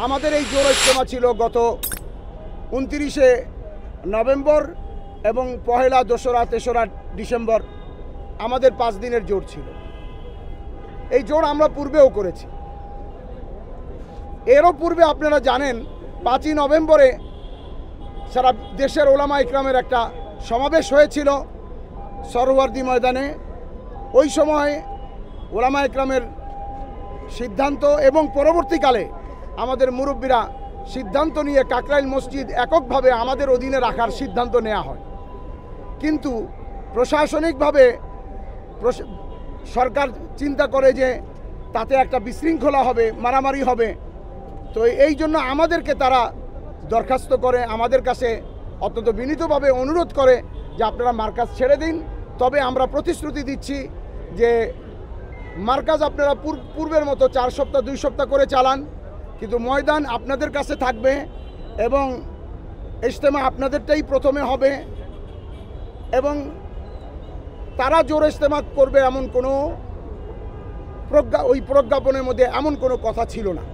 আমাদের এই জোর ইজতেমা ছিল গত 29শে নভেম্বর এবং 1লা, 2রা, 3রা ডিসেম্বর আমাদের 5 দিনের জোর ছিল। এই জোর আমরা পূর্বেও করেছি। এরও পূর্বে আপনারা জানেন 5ই নভেম্বরে সারা দেশের ওলামা ইকরামের একটা সমাবেশ হয়েছিল সরওয়ার্দী ময়দানে। ওই সময় ওলামা ইকরামের সিদ্ধান্ত এবং পরবর্তীকালে আমাদের মুরব্বীরা সিদ্ধান্ত নিয়ে কাকরাইল মসজিদ এককভাবে আমাদের অধীনে রাখার সিদ্ধান্ত নেওয়া হয়। কিন্তু প্রশাসনিকভাবে সরকার চিন্তা করে যে তাতে একটা বিশৃঙ্খলা হবে, মারামারি হবে। তো এই জন্য আমাদেরকে তারা দরখাস্ত করে, আমাদের কাছে অত্যন্ত বিনীতভাবে অনুরোধ করে যে আপনারা মার্কাজ ছেড়ে দিন। তবে আমরা প্রতিশ্রুতি দিচ্ছি যে মার্কাজ আপনারা পূর্বের মতো 4 সপ্তাহ 2 সপ্তাহ করে চালান, কিন্তু ময়দান আপনাদের কাছে থাকবে এবং ইজতেমা আপনাদেরটাই প্রথমে হবে। এবং তারা জোর ইজতেমা করবে এমন কোনো প্রজ্ঞাপনের মধ্যে এমন কোনো কথা ছিল না।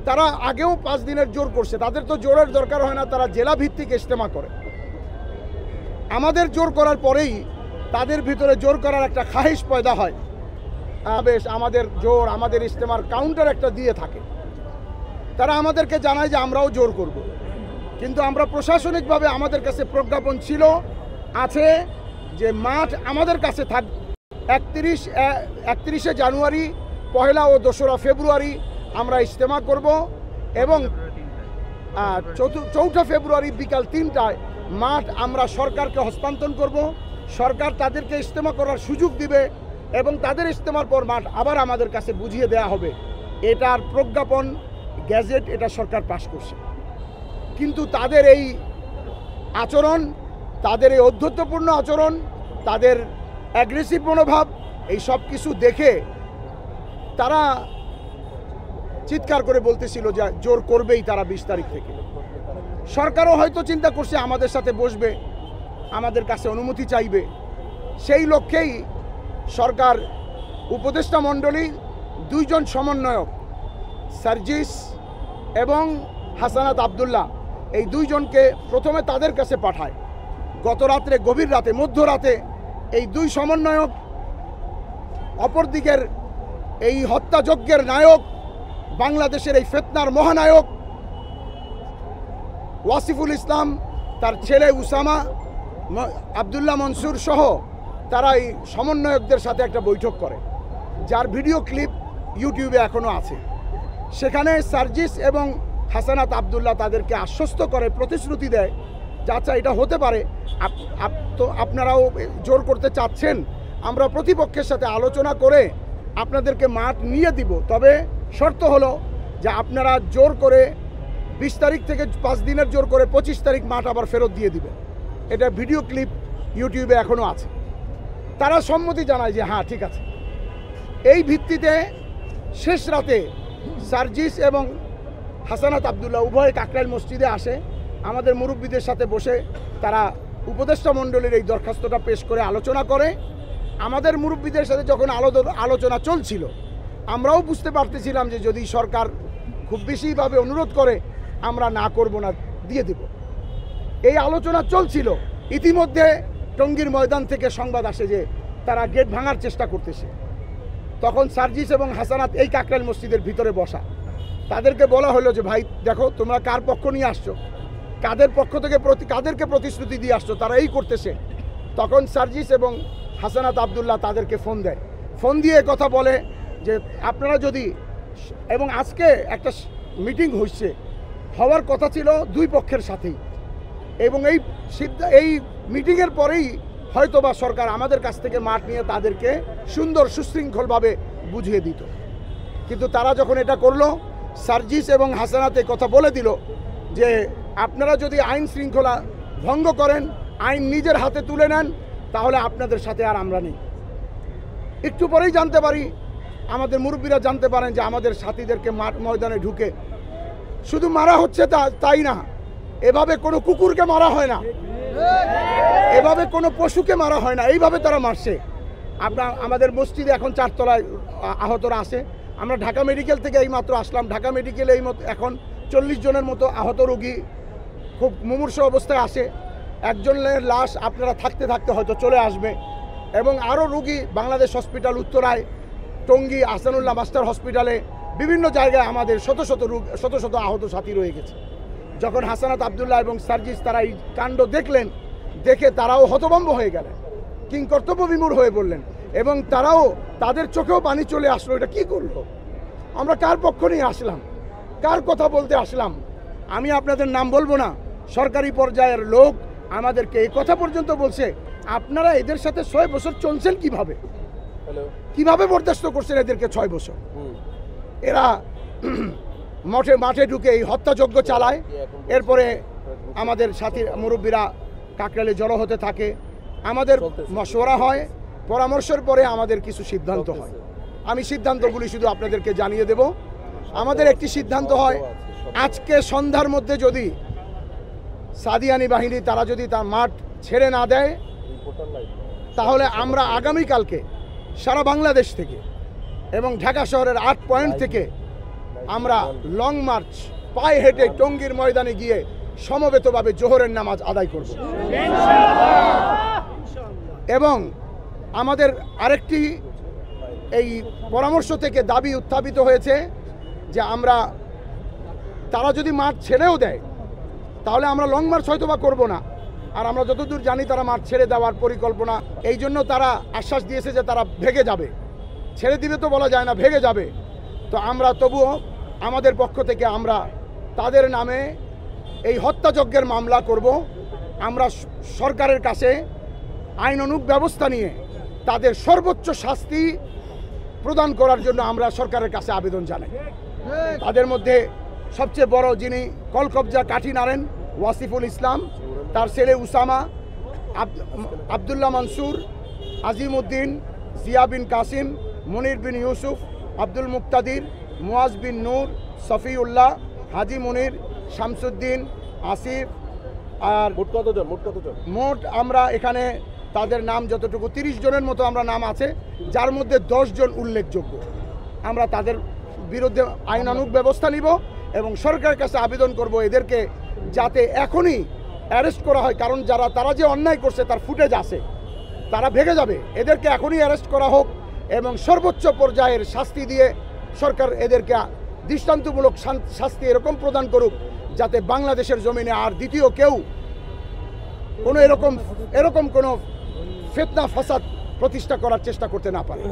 তারা আগেও 5 দিনের জোর করছে, তাদের তো জোরের দরকার হয় না, তারা জেলা ভিত্তিক ইজতেমা করে। আমাদের জোর করার পরেই তাদের ভিতরে জোর করার একটা খাহিশ পয়দা হয়। বেশ, আমাদের জোর, আমাদের ইজতেমার কাউন্টার একটা দিয়ে থাকে। তারা আমাদেরকে জানায় যে আমরাও জোর করব, কিন্তু আমরা প্রশাসনিকভাবে আমাদের কাছে প্রজ্ঞাপন ছিল, আছে যে মাঠ আমাদের কাছে থাকবে। 31শে জানুয়ারি, 1লা ও 2রা ফেব্রুয়ারি আমরা ইজতেমা করব এবং 4 ফেব্রুয়ারি বিকাল 3টায় মাঠ আমরা সরকারকে হস্তান্তর করব। সরকার তাদেরকে ইজতেমা করার সুযোগ দিবে এবং তাদের ইজতেমার পর মাঠ আবার আমাদের কাছে বুঝিয়ে দেওয়া হবে। এটার প্রজ্ঞাপন, গ্যাজেট এটা সরকার পাশ করছে। কিন্তু তাদের এই আচরণ, তাদের এই ঔদ্ধত্যপূর্ণ আচরণ, তাদের অ্যাগ্রেসিভ মনোভাব, এই সব কিছু দেখে তারা চিৎকার করে বলতেছিল যে জোর করবেই তারা 20 তারিখ থেকে। সরকারও হয়তো চিন্তা করছে আমাদের সাথে বসবে, আমাদের কাছে অনুমতি চাইবে। সেই লক্ষ্যেই সরকার উপদেষ্টা মণ্ডলী 2 জন সমন্বয়ক সার্জিস এবং হাসানাত আবদুল্লাহ, এই 2 জনকে প্রথমে তাদের কাছে পাঠায়। গত রাত্রে, গভীর রাতে, মধ্যরাতে এই 2 সমন্বয়ক অপরদিকের এই হত্যাযজ্ঞের নায়ক, বাংলাদেশের এই ফিতনার মহানায়ক ওয়াসিফুল ইসলাম, তার ছেলে উসামা, আবদুল্লাহ মনসুর সহ তারা এই সমন্বয়কদের সাথে একটা বৈঠক করে, যার ভিডিও ক্লিপ ইউটিউবে এখনও আছে। সেখানে সার্জিস এবং হাসানাত আবদুল্লাহ তাদেরকে আশ্বস্ত করে, প্রতিশ্রুতি দেয় যে আচ্ছা এটা হতে পারে, তো আপনারাও জোর করতে চাচ্ছেন, আমরা প্রতিপক্ষের সাথে আলোচনা করে আপনাদেরকে মাঠ নিয়ে দিব, তবে শর্ত হলো যে আপনারা জোর করে 20 তারিখ থেকে 5 দিনের জোর করে 25 তারিখ মাঠ আবার ফেরত দিয়ে দিবেন। এটা ভিডিও ক্লিপ ইউটিউবে এখনও আছে। তারা সম্মতি জানায় যে হ্যাঁ ঠিক আছে। এই ভিত্তিতে শেষ রাতে সার্জিস এবং হাসানাত আবদুল্লাহ উভয় কাকরাইল মসজিদে আসে। আমাদের মুরব্বীদের সাথে বসে তারা উপদেষ্টা মণ্ডলীর এই দরখাস্তটা পেশ করে আলোচনা করে। আমাদের মুরব্বীদের সাথে যখন আলোচনা চলছিল, আমরাও বুঝতে পারতেছিলাম যে যদি সরকার খুব বেশিভাবে অনুরোধ করে আমরা না করব না, দিয়ে দেব। এই আলোচনা চলছিল। ইতিমধ্যে টঙ্গীর ময়দান থেকে সংবাদ আসে যে তারা গেট ভাঙার চেষ্টা করতেছে। তখন সার্জিস এবং হাসানাত এই কাকরাইল মসজিদের ভিতরে বসা, তাদেরকে বলা হলো যে ভাই দেখো, তোমরা কার পক্ষ নিয়ে আসছো, কাদের পক্ষ থেকে কাদেরকে প্রতিশ্রুতি দিয়ে আসছো, তারা এই করতেছে। তখন সার্জিস এবং হাসানাত আবদুল্লাহ তাদেরকে ফোন দেয়, ফোন দিয়ে কথা বলে যে আপনারা যদি, এবং আজকে একটা মিটিং হচ্ছে, হওয়ার কথা ছিল 2 পক্ষের সাথেই, এবং এই মিটিংয়ের পরেই হয়তোবা সরকার আমাদের কাছ থেকে মাঠ নিয়ে তাদেরকে সুন্দর সুশৃঙ্খলভাবে বুঝিয়ে দিত। কিন্তু তারা যখন এটা করলো, সার্জিস এবং হাসানাতে কথা বলে দিল যে আপনারা যদি আইন শৃঙ্খলা ভঙ্গ করেন, আইন নিজের হাতে তুলে নেন, তাহলে আপনাদের সাথে আর আমরা নেই। একটু পরেই জানতে পারি, আমাদের মুরব্বীরা জানতে পারেন যে আমাদের সাথীদেরকে মাঠ ময়দানে ঢুকে শুধু মারা হচ্ছে তাই না, এভাবে কোনো কুকুরকে মারা হয় না, এভাবে কোনো পশুকে মারা হয় না, এইভাবে তারা মারছে। আমাদের মসজিদে এখন 4 তলায় আহতরা আসে, আমরা ঢাকা মেডিকেল থেকে এইমাত্র আসলাম। ঢাকা মেডিকেলে এখন 40 জনের মতো আহত রোগী খুব মুমূর্ষ অবস্থায় আসে। একজনের লাশ আপনারা থাকতে থাকতে হয়তো চলে আসবে, এবং আরও রোগী বাংলাদেশ হসপিটাল, উত্তরায়, টঙ্গী, আহসানুল্লাহ মাস্টার হসপিটালে, বিভিন্ন জায়গায় আমাদের শত শত আহত সাথী রয়ে গেছে। যখন হাসানাত আবদুল্লাহ এবং সার্জিস তারা এই কাণ্ড দেখলেন, দেখে তারাও হতভম্ব হয়ে গেলেন, কিংকর্তব্য বিমূঢ় হয়ে বললেন, এবং তারাও তাদের চোখেও পানি চলে আসলো। এটা কি করলো? আমরা কার পক্ষ নিয়ে আসলাম? কার কথা বলতে আসলাম? আমি আপনাদের নাম বলবো না, সরকারি পর্যায়ের লোক আমাদেরকে এই কথা পর্যন্ত বলছে, আপনারা এদের সাথে 6 বছর চলছেন কিভাবে? কিভাবে বরদাস্ত করছেন এদেরকে 6 বছর? এরা মাঠে ঢুকে এই হত্যাযজ্ঞ চালায়। এরপরে আমাদের সাথী মুরব্বীরা কাকরাইলে জড়ো হতে থাকে, আমাদের মশওয়ারা হয়, পরামর্শের পরে আমাদের কিছু সিদ্ধান্ত হয়। আমি সিদ্ধান্তগুলি শুধু আপনাদেরকে জানিয়ে দেব। আমাদের একটি সিদ্ধান্ত হয়, আজকে সন্ধ্যার মধ্যে যদি সাদিয়ানি বাহিনী তারা যদি তার মাঠ ছেড়ে না দেয়, তাহলে আমরা আগামীকালকে সারা বাংলাদেশ থেকে এবং ঢাকা শহরের 8 পয়েন্ট থেকে আমরা লং মার্চ পায়ে হেঁটে টঙ্গীর ময়দানে গিয়ে সমবেতভাবে জোহরের নামাজ আদায় করব। এবং আমাদের আরেকটি এই পরামর্শ থেকে দাবি উত্থাপিত হয়েছে যে তারা যদি মাঠ ছেড়েও দেয়, তাহলে আমরা লং মার্চ হয়তো বা করবো না। আর আমরা যতদূর জানি তারা মাঠ ছেড়ে দেওয়ার পরিকল্পনা, এই জন্য তারা আশ্বাস দিয়েছে যে তারা ভেগে যাবে। ছেড়ে দিবে তো বলা যায় না, ভেগে যাবে। তো আমরা তবুও আমাদের পক্ষ থেকে আমরা তাদের নামে এই হত্যাযজ্ঞের মামলা করব। আমরা সরকারের কাছে আইনানুগ ব্যবস্থা নিয়ে তাদের সর্বোচ্চ শাস্তি প্রদান করার জন্য আমরা সরকারের কাছে আবেদন জানাই। তাদের মধ্যে সবচেয়ে বড় যিনি কলকবজা কাঠি নাড়েন, ওয়াসিফুল ইসলাম, তার ছেলে উসামা, আবদুল্লাহ মনসুর, আজিম উদ্দিন, জিয়া বিন কাসিম, মনির বিন ইউসুফ, আব্দুল মুক্তাদির, মুয়াজ বিন নূর, সফিউল্লাহ, হাজি মুনির, শামসুদ্দিন, আসিফ। আর মোট আমরা এখানে তাদের নাম যতটুকু 30 জনের মতো আমরা নাম আছে, যার মধ্যে 10 জন উল্লেখযোগ্য। আমরা তাদের বিরুদ্ধে আইনানুগ ব্যবস্থা নিব এবং সরকারের কাছে আবেদন করব এদেরকে যাতে এখনই অ্যারেস্ট করা হয়। কারণ তারা যে অন্যায় করছে তার ফুটেজ আছে, তারা ভেগে যাবে। এদেরকে এখনই অ্যারেস্ট করা হোক এবং সর্বোচ্চ পর্যায়ের শাস্তি দিয়ে সরকার এদেরকে দৃষ্টান্তমূলক শাস্তি এরকম প্রদান করুক যাতে বাংলাদেশের জমিনে আর দ্বিতীয় কেউ কোনো এরকম কোনো ফিতনা ফাসাদ প্রতিষ্ঠা করার চেষ্টা করতে না পারে।